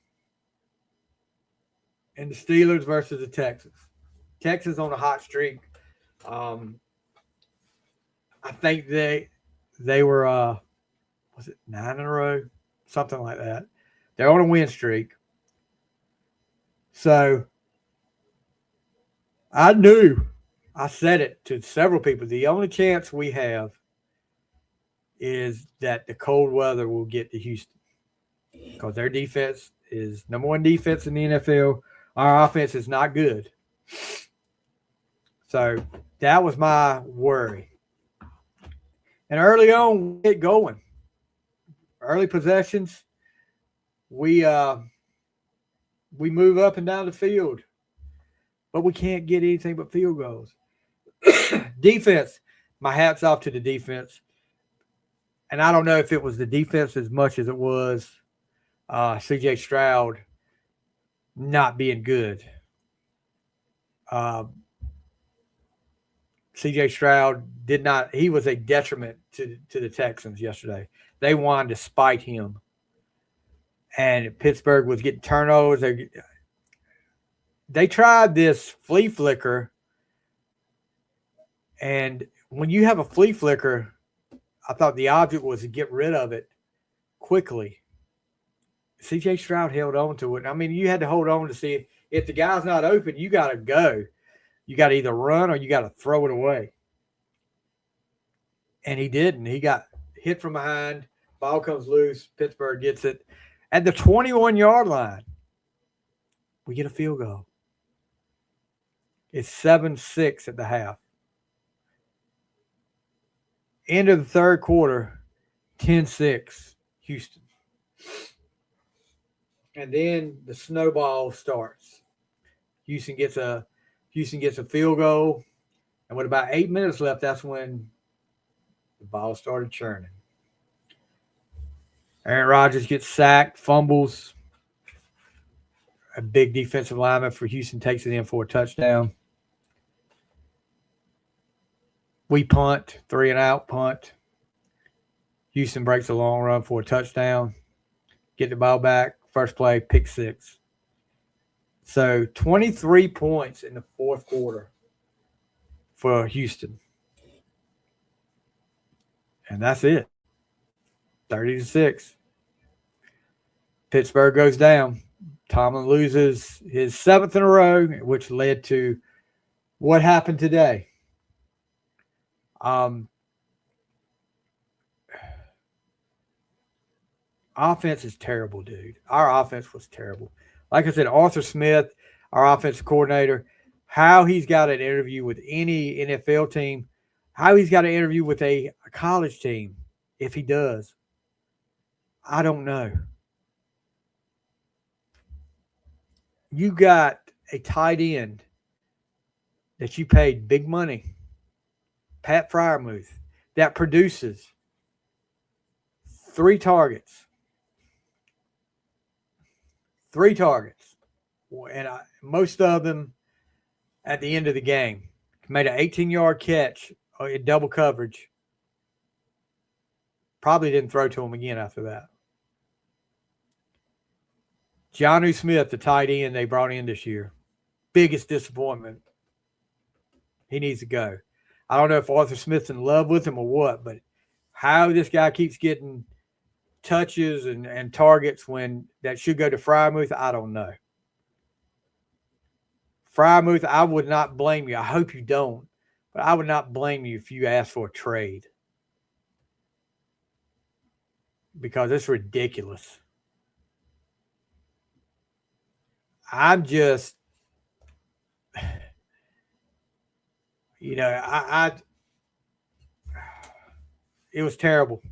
S2: And the Steelers versus the Texans. Texans on a hot streak. I think they were was it 9 in a row? Something like that. They're on a win streak. So I said it to several people. The only chance we have is that the cold weather will get to Houston. Because their defense is number one defense in the NFL. Our offense is not good. So that was my worry. And early on, we get going. Early possessions, we move up and down the field. But we can't get anything but field goals. Defense, my hat's off to the defense. And I don't know if it was the defense as much as it was C.J. Stroud not being good. C.J. Stroud did not. He was a detriment to the Texans yesterday. They wanted to spite him, and Pittsburgh was getting turnovers. They tried this flea flicker, and when you have a flea flicker, I thought the object was to get rid of it quickly. C.J. Stroud held on to it. I mean, you had to hold on to see if the guy's not open, you got to go. You got to either run or you got to throw it away. And he didn't. He got hit from behind. Ball comes loose. Pittsburgh gets it. At the 21-yard line, we get a field goal. It's 7-6 at the half. End of the third quarter, 10-6, Houston. And then the snowball starts. Houston gets a field goal. And with about 8 minutes left, that's when the ball started churning. Aaron Rodgers gets sacked, fumbles. A big defensive lineman for Houston takes it in for a touchdown. We punt, 3-and-out punt. Houston breaks a long run for a touchdown. Get the ball back. First play, pick 6. So 23 points in the fourth quarter for Houston. And that's it. 30-6. Pittsburgh goes down. Tomlin loses his 7th in a row, which led to what happened today. Offense is terrible, dude. Our offense was terrible. Like I said, Arthur Smith, our offensive coordinator, how he's got an interview with any NFL team, how he's got an interview with a college team, if he does, I don't know. You got a tight end that you paid big money, Pat Freiermuth, that produces 3 targets. 3 targets. And most of them at the end of the game. Made an 18-yard catch in double coverage. Probably didn't throw to him again after that. Jonnu Smith, the tight end they brought in this year. Biggest disappointment. He needs to go. I don't know if Arthur Smith's in love with him or what, but how this guy keeps getting touches and targets when that should go to Freiermuth, I don't know. Freiermuth, I would not blame you. I hope you don't, but I would not blame you if you asked for a trade because it's ridiculous. I'm just, it was terrible.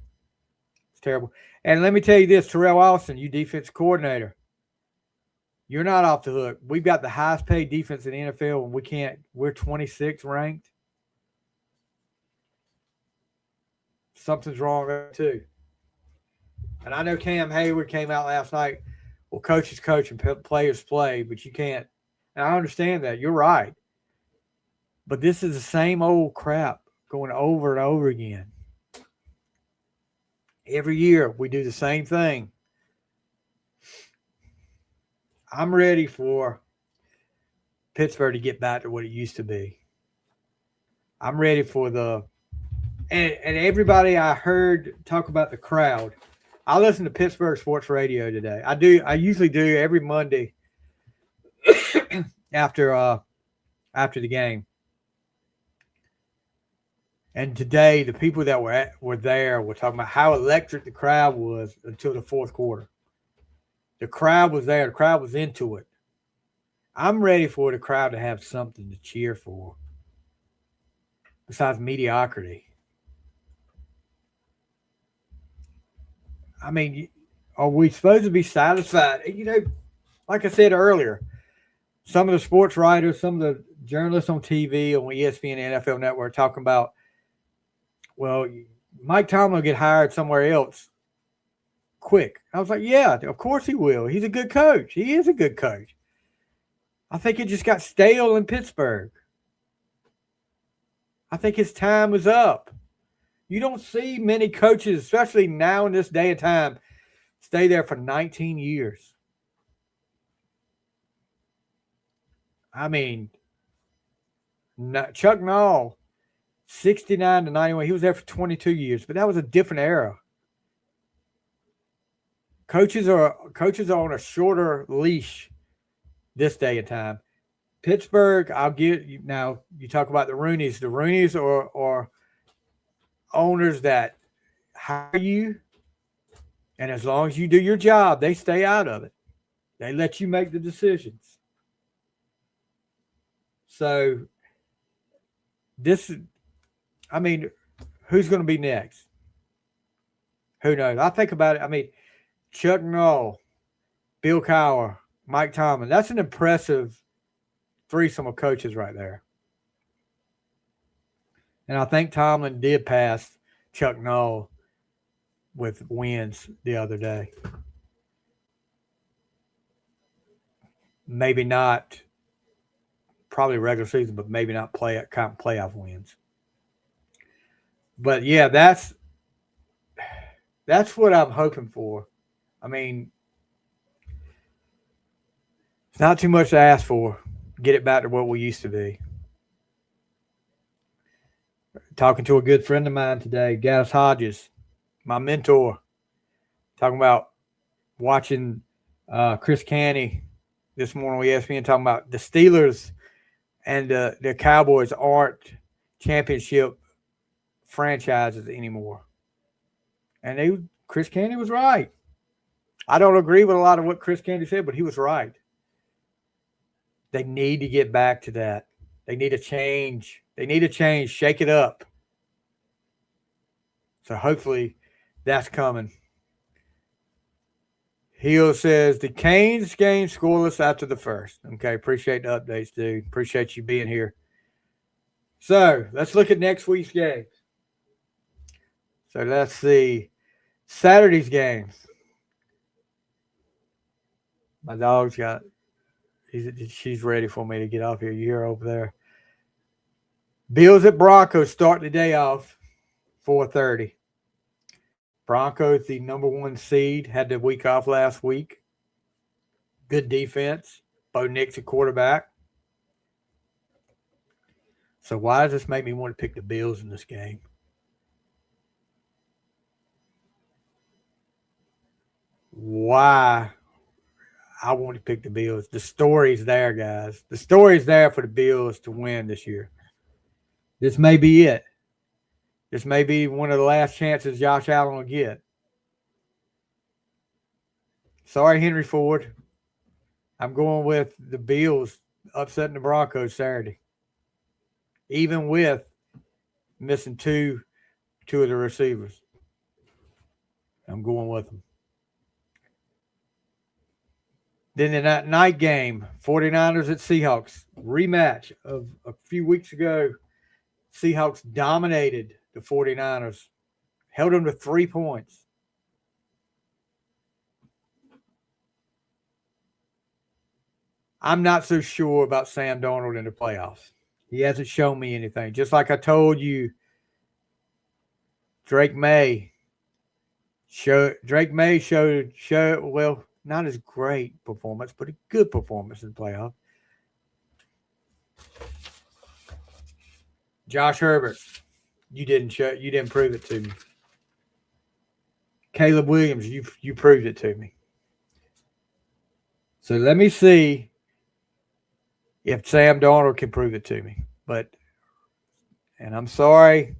S2: It's terrible. And let me tell you this, Terrell Austin, you defense coordinator, you're not off the hook. We've got the highest paid defense in the NFL, and we're 26th ranked. Something's wrong there too. And I know Cam Hayward came out last night. Well, coaches coach and players play, but you can't. And I understand that. You're right. But this is the same old crap going over and over again. Every year we do the same thing. I'm ready for Pittsburgh to get back to what it used to be. I'm ready for and everybody I heard talk about the crowd. I listen to Pittsburgh Sports Radio today. I usually do every Monday after the game. And today, the people that were there were talking about how electric the crowd was until the fourth quarter. The crowd was there. The crowd was into it. I'm ready for the crowd to have something to cheer for besides mediocrity. I mean, are we supposed to be satisfied? Like I said earlier, some of the sports writers, some of the journalists on TV, on ESPN and NFL Network talking about, well, Mike Tomlin will get hired somewhere else quick. I was like, yeah, of course he will. He's a good coach. He is a good coach. I think it just got stale in Pittsburgh. I think his time was up. You don't see many coaches, especially now in this day and time, stay there for 19 years. I mean, Chuck Noll, 69 to 91. He was there for 22 years, but that was a different era. Coaches are on a shorter leash this day and time. Pittsburgh, I'll get you now. You talk about the Rooneys. The Rooneys are owners that hire you, and as long as you do your job, they stay out of it. They let you make the decisions. So this, I mean, who's going to be next? Who knows? I think about it. I mean, Chuck Noll, Bill Cowher, Mike Tomlin. That's an impressive threesome of coaches right there. And I think Tomlin did pass Chuck Noll with wins the other day. Maybe not, probably regular season, but maybe not playoff wins. But yeah, that's what I'm hoping for. I mean, it's not too much to ask for. Get it back to what we used to be. Talking to a good friend of mine today, Gaddis Hodges, my mentor, talking about watching Chris Canty this morning on ESPN, talking about the Steelers and the Cowboys aren't championship franchises anymore. And Chris Canty was right. I don't agree with a lot of what Chris Canty said, but he was right. They need to get back to that. They need a change. Shake it up. So hopefully that's coming. Hill says the Canes game scoreless after the first. Okay, appreciate the updates, dude. Appreciate you being here. So let's look at next week's games. So let's see. Saturday's games. My dog's she's ready for me to get off here. You hear her over there. Bills at Broncos start the day off, 4:30. Broncos, the number 1 seed, had the week off last week. Good defense. Bo Nix at quarterback. So why does this make me want to pick the Bills in this game? Why I want to pick the Bills? The story's there, guys. The story's there for the Bills to win this year. This may be it. This may be one of the last chances Josh Allen will get. Sorry, Henry Ford. I'm going with the Bills upsetting the Broncos Saturday. Even with missing two of the receivers. I'm going with them. Then in that night game, 49ers at Seahawks, rematch of a few weeks ago. Seahawks dominated the 49ers, held them to 3 points. I'm not so sure about Sam Darnold in the playoffs. He hasn't shown me anything. Just like I told you, Drake May showed well, not as great performance, but a good performance in the playoff. Josh Herbert, you didn't prove it to me. Caleb Williams, you proved it to me. So let me see if Sam Darnold can prove it to me. And I'm sorry.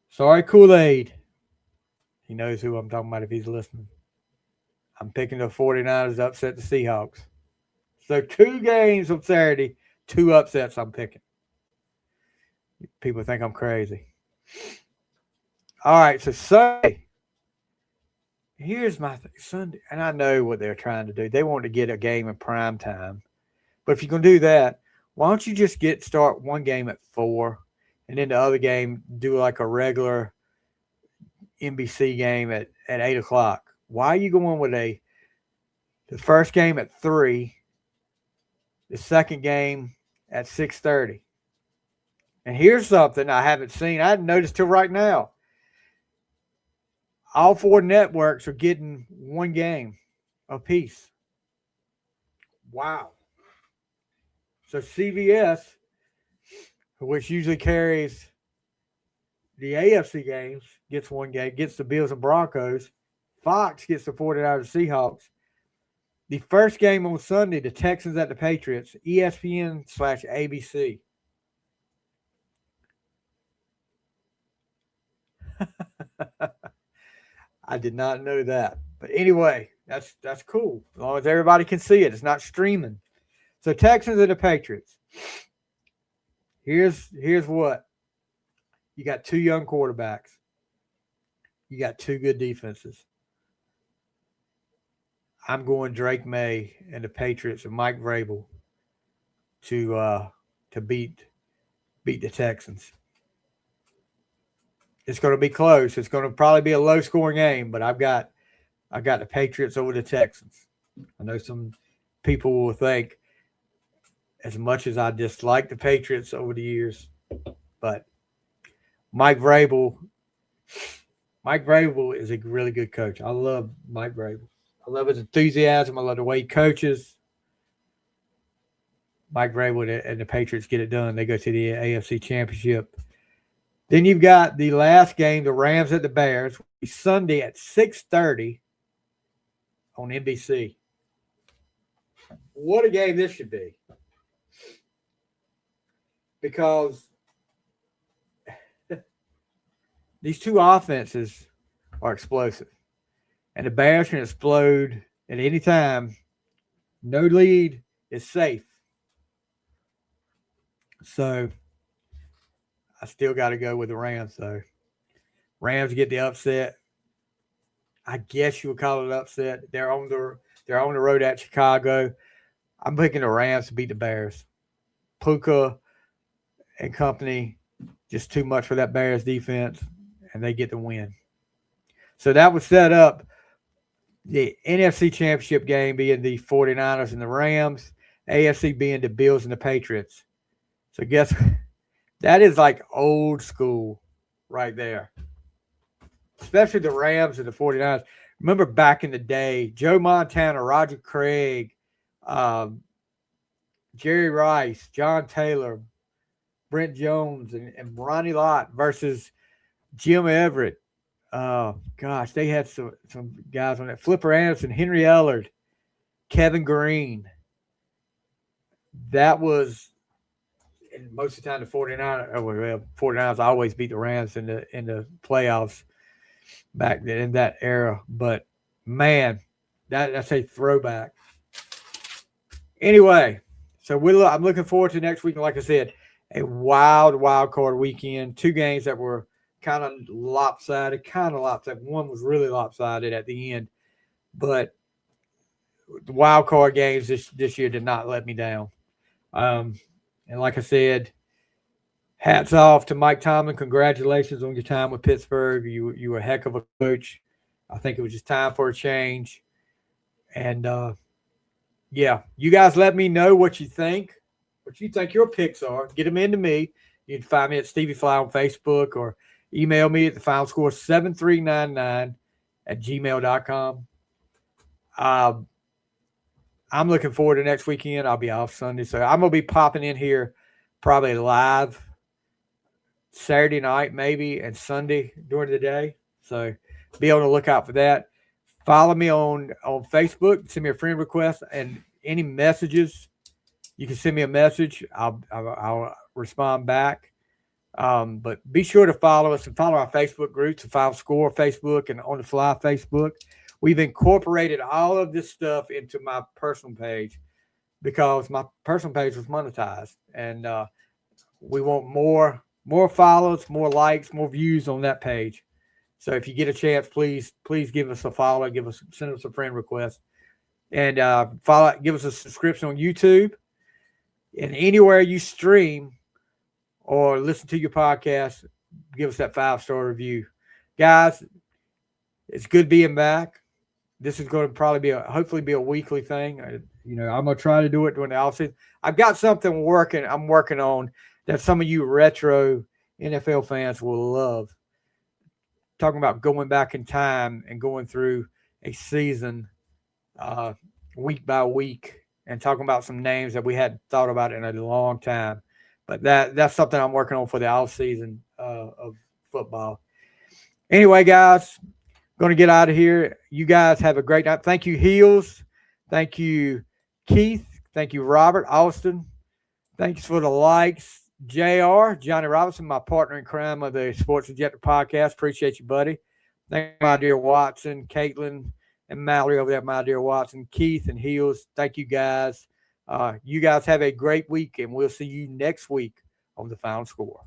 S2: Sorry, Kool-Aid. He knows who I'm talking about if he's listening. I'm picking the 49ers to upset the Seahawks. So 2 games on Saturday, 2 upsets I'm picking. People think I'm crazy. All right, so Sunday. Here's my thing. Sunday, and I know what they're trying to do. They want to get a game in prime time. But if you're going to do that, why don't you just start one game at 4, and then the other game do like a regular NBC game at 8 o'clock? Why are you going with the first game at 3, the second game at 6:30? And here's something I haven't seen. I hadn't noticed till right now. All 4 networks are getting one game apiece. Wow. So CBS, which usually carries the AFC games, gets one game, gets the Bills and Broncos. Fox gets the 49ers Seahawks. The first game on Sunday, the Texans at the Patriots, ESPN/ABC. I did not know that. But anyway, that's cool. As long as everybody can see it. It's not streaming. So Texans and the Patriots. Here's what. You got 2 young quarterbacks. You got 2 good defenses. I'm going Drake May and the Patriots and Mike Vrabel to beat the Texans. It's going to be close. It's going to probably be a low-scoring game, but I've got the Patriots over the Texans. I know some people will think, as much as I dislike the Patriots over the years, but Mike Vrabel is a really good coach. I love Mike Vrabel. I love his enthusiasm. I love the way he coaches. Mike Vrabel and the Patriots get it done. They go to the AFC Championship. Then you've got the last game, the Rams at the Bears, Sunday at 6:30 on NBC. What a game this should be. Because these 2 offenses are explosive. And the Bears can explode at any time. No lead is safe. So I still got to go with the Rams, though. Rams get the upset. I guess you would call it an upset. They're on the road at Chicago. I'm picking the Rams to beat the Bears. Puka and company, just too much for that Bears defense, and they get the win. So that would set up the NFC Championship game being the 49ers and the Rams, AFC being the Bills and the Patriots. So guess that is like old school right there. Especially the Rams and the 49ers. Remember back in the day, Joe Montana, Roger Craig, Jerry Rice, John Taylor, Brent Jones, and Ronnie Lott versus Jim Everett. Gosh, they had some guys on that. Flipper Anderson, Henry Ellard, Kevin Green. That was, and most of the time the 49ers always beat the Rams in the playoffs back then in that era. But man, that's a throwback. Anyway, so I'm looking forward to next week. Like I said, a wild card weekend. 2 games that were kind of lopsided. One was really lopsided at the end, but the wild card games this year did not let me down. And like I said, hats off to Mike Tomlin. Congratulations on your time with Pittsburgh. You were a heck of a coach. I think it was just time for a change. And yeah, you guys let me know what you think your picks are. Get them into me. You can find me at Stevie Fly on Facebook or email me at the final score 7399@gmail.com. I'm looking forward to next weekend. I'll be off Sunday, so I'm going to be popping in here probably live Saturday night maybe and Sunday during the day. So be on the lookout for that. Follow me on Facebook. Send me a friend request and any messages. You can send me a message. I'll respond back. But be sure to follow us and follow our Facebook groups, the Final Score Facebook and On the Fly Facebook. We've incorporated all of this stuff into my personal page because my personal page was monetized, and we want more follows, more likes, more views on that page. So if you get a chance, please give us a follow, send us a friend request, and give us a subscription on YouTube and anywhere you stream or listen to your podcast. Give us that 5-star review, guys. It's good being back. This is going to probably hopefully be a weekly thing. I'm going to try to do it during the offseason. I've got something I'm working on that some of you retro NFL fans will love. Talking about going back in time and going through a season week by week and talking about some names that we hadn't thought about in a long time. But that's something I'm working on for the off season of football. Anyway, guys, going to get out of here. You guys have a great night. Thank you, Heels. Thank you, Keith. Thank you, Robert, Austin. Thanks for the likes. JR, Johnny Robinson, my partner in crime of the Sports Objective podcast. Appreciate you, buddy. Thank you, my dear Watson, Caitlin, and Mallory over there, my dear Watson, Keith, and Heels. Thank you, guys. You guys have a great week, and we'll see you next week on The Final Score.